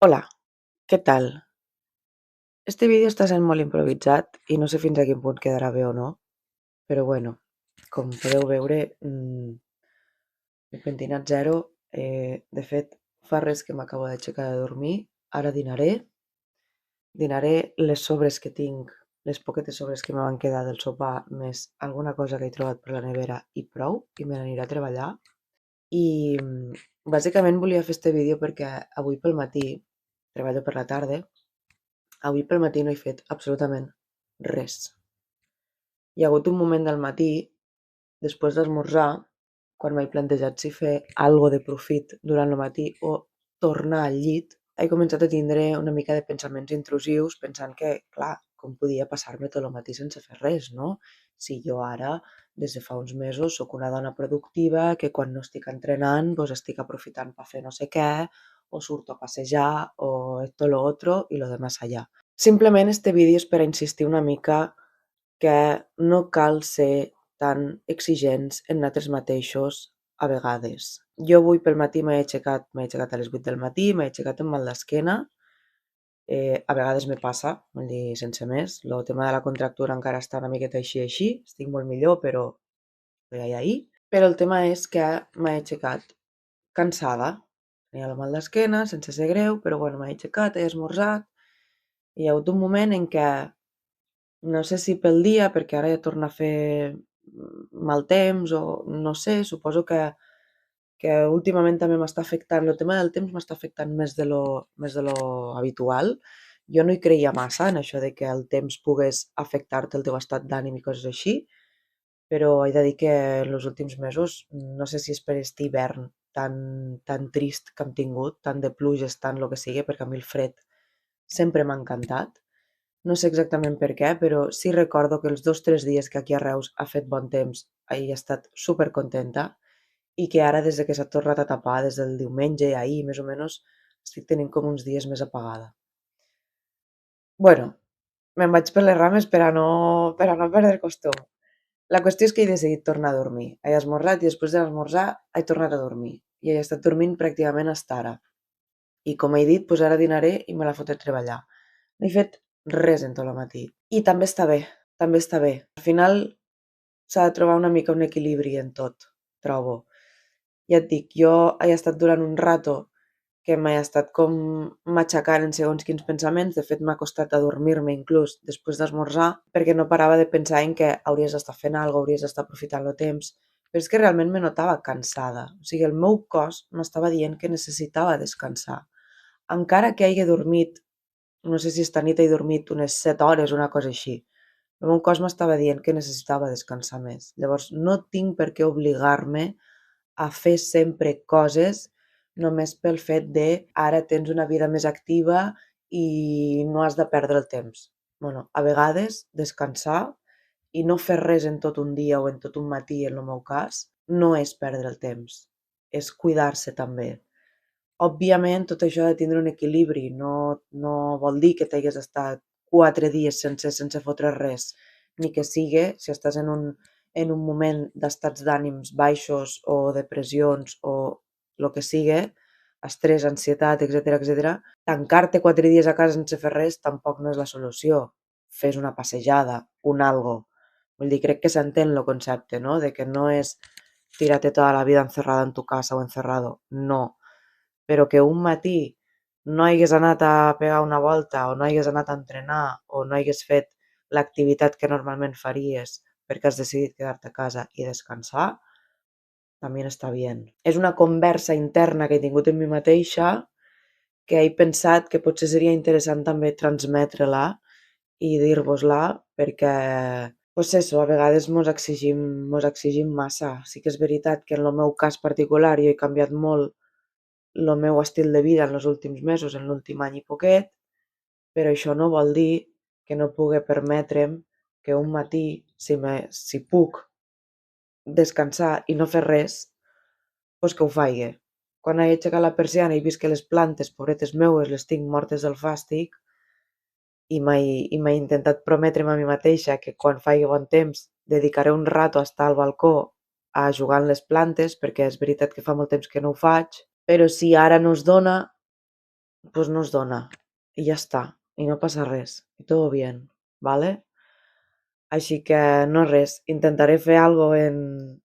Hola, què tal? Este vídeo està sent molt improvisat i no sé fins a quin punt quedarà bé o no, però bueno, com podeu veure, he pentinat zero. De fet, fa res que m'acabo d'aixecar de dormir. Ara dinaré les sobres que tinc, les poquetes sobres que me van quedar del sopar, més alguna cosa que he trobat per la nevera i prou, i me n'aniré a treballar. I bàsicament volia fer este vídeo perquè avui pel matí, treballo per la tarda. Avui pel matí no he fet absolutament res. Hi ha hagut un moment del matí, després d'esmorzar, quan m'he plantejat si fer algo de profit durant el matí o tornar al llit, he començat a tindre una mica de pensaments intrusius, pensant que, clar, com podia passar-me tot el matí sense fer res, no? Si jo ara, des de fa uns mesos, sóc una dona productiva, que quan no estic entrenant, doncs estic aprofitant per fer no sé què, o surto a passejar, o esto, lo otro, i lo demás allà. Simplement este vídeo és per a insistir una mica que no cal ser tan exigents en nosaltres mateixos a vegades. Jo avui pel matí m'he aixecat a les 8 del matí, m'he aixecat amb mal d'esquena. A vegades me passa, vull dir, sense més. El tema de la contractura encara està una miqueta així, estic molt millor, però ahí. Però el tema és que m'he aixecat cansada. Tenia el mal d'esquena, sense ser greu, però bueno, m'he aixecat, he esmorzat, i hi ha hagut un moment en què no sé si pel dia, perquè ara ja torna a fer mal temps o no sé, suposo que últimament també m'està afectant, el tema del temps m'està afectant més de lo habitual. Jo no hi creia massa en això de que el temps pogués afectar-te el teu estat d'ànim i coses així, però he de dir que en els últims mesos, no sé si és per este hivern tan trist que hem tingut, tant de pluges, tant el que sigui, perquè a mi el fred sempre m'ha encantat. No sé exactament per què, però sí recordo que els 2 o 3 dies que aquí a Reus ha fet bon temps he estat supercontenta, i que ara, des que s'ha tornat a tapar, des del diumenge, ahir més o menys, estic tenint com uns dies més apagada. Bueno, me'n vaig per les rames per a no perdre costum. La qüestió és que he decidit tornar a dormir. He esmorzat i després de l'esmorzar he tornat a dormir. I he estat dormint pràcticament hasta ara. I com he dit, doncs ara dinaré i me la fotré a treballar. No he fet res en tot el matí. I també està bé, també està bé. Al final s'ha de trobar una mica un equilibri en tot, trobo. Ja et dic, jo he estat durant un rato que m'he estat com matxacant en segons quins pensaments. De fet, m'ha costat adormir-me inclús després d'esmorzar, perquè no parava de pensar en que hauries d'estar fent alguna cosa, hauries d'estar aprofitant el temps, però és que realment me notava cansada. O sigui, el meu cos m'estava dient que necessitava descansar. Encara que hagi dormit, no sé si esta nit he dormit unes 7 hores, una cosa així. El meu cos m'estava dient que necessitava descansar més. Llavors, no tinc per què obligar-me a fer sempre coses només pel fet de ara tens una vida més activa i no has de perdre el temps. Bueno, a vegades descansar i no fer res en tot un dia o en tot un matí, en el meu cas, no és perdre el temps, és cuidar-se també. Òbviament, tot això ha de tindre un equilibri, no vol dir que t'hagués estat 4 dies sense fotre res, ni que sigui, si estàs en un moment d'estats d'ànims baixos o depressions o el que sigui, estrès, ansietat, etc, tancar-te 4 dies a casa sense fer res tampoc no és la solució. Fes una passejada, un algo. Vull dir, crec que s'entén el concepte, no? De que no és tírate toda la vida encerrada en tu casa o encerrado. No. Però que un matí no hagués anat a pegar una volta o no hagués anat a entrenar o no hagués fet l'activitat que normalment faries perquè has decidit quedar-te a casa i descansar, també està bé. És una conversa interna que he tingut amb mi mateixa que he pensat que potser seria interessant també transmetre-la i dir-vos-la, perquè pues eso, a vegades mos exigim massa. Sí que és veritat que en el meu cas particular jo he canviat molt el meu estil de vida en els últims mesos, en l'últim any i poquet, però això no vol dir que no pugui permetre'm que un matí, si puc descansar i no fer res, doncs que ho faci. Quan he aixecat la persiana i he vist que les plantes, pobretes meues, les tinc mortes del fàstic, i m'he intentat prometre'm a mi mateixa que quan faci bon temps dedicaré un rato a estar al balcó a jugar amb les plantes, perquè és veritat que fa molt temps que no ho faig, però si ara no es dona, pues no es dona. I ja està. I no passa res. I todo bien, ¿vale? Així que no res, intentaré fer algo en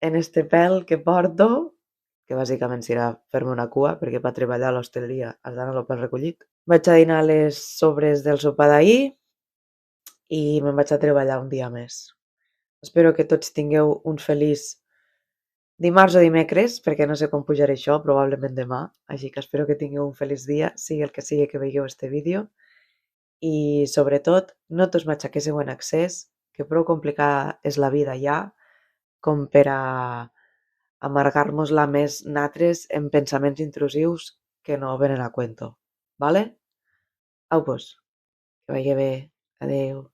este pèl que porto, que bàsicament serà fer-me una cua, perquè per treballar a l'hostaleria has d'anar el pèl recollit. Vaig a dinar les sobres del sopar d'ahir i me'n vaig a treballar un dia més. Espero que tots tingueu un feliç dimarts o dimecres, perquè no sé quan pujaré això, probablement demà, així que espero que tingueu un feliç dia, sigui el que sigui que veieu este vídeo, i sobretot no us matxaquéssiu en excés, que prou complicada és la vida ja, com per a amargar-nos-la més natres en pensaments intrusius que no venen a cuento, ¿vale? Au pues, que vagi bé, adeu.